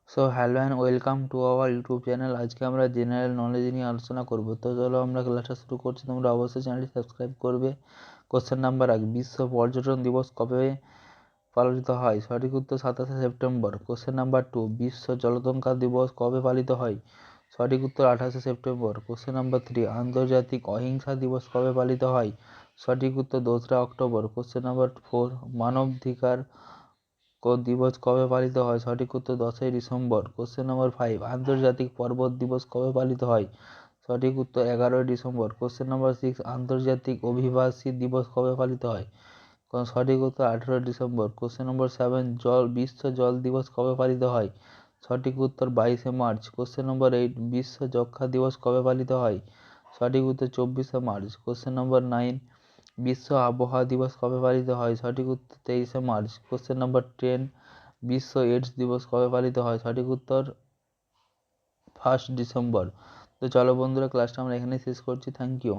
So hello and welcome to our YouTube channel. আজকে আমরা general knowledge নিয়ে আলোচনা করব। তো চলো আমরা ক্লাসটা শুরু করছি। তোমরা অবশ্যই চ্যানেলটি সাবস্ক্রাইব করবে। কোশ্চেন নাম্বার 1, বিশ্ব পর্যটন দিবস কবে পালিত হয়? সঠিক উত্তর 27শে সেপ্টেম্বর। কোশ্চেন নাম্বার 2, বিশ্ব জলতঙ্কা দিবস কবে পালিত হয়? সঠিক উত্তর 28শে সেপ্টেম্বর। কোশ্চেন নাম্বার 3, আন্তর্জাতিক অহিংসা দিবস কবে পালিত হয়? সঠিক উত্তর 2রা অক্টোবর। কোশ্চেন নাম্বার 4, মানবাধিকার দিবস কবে পালিত হয়? সঠিক উত্তর 10ই ডিসেম্বর। কোশ্চেন নম্বর 5, আন্তর্জাতিক পর্বত দিবস কবে পালিত হয়? সঠিক উত্তর 11ই ডিসেম্বর। কোশ্চেন নম্বর 6, আন্তর্জাতিক অভিবাসী দিবস কবে পালিত হয়? সঠিক উত্তর 18ই ডিসেম্বর। কোশ্চেন নম্বর 7, বিশ্ব জল দিবস কবে পালিত হয়? সঠিক উত্তর 22শে মার্চ। কোশ্চেন নম্বর 8, বিশ্ব যক্ষ্মা দিবস কবে পালিত হয়? সঠিক উত্তর 24শে মার্চ। কোশ্চেন নম্বর 9, বিশ্ব আবহাওয়া দিবস কবে পালিত হয়? সঠিক উত্তর 23শে মার্চ। কোশ্চেন নম্বর 10, বিশ্ব এইডস দিবস কবে পালিত হয়? সঠিক উত্তর 1 ডিসেম্বর। তো চলো বন্ধুরা, ক্লাসটা আমরা এখানেই শেষ করছি। Thank you.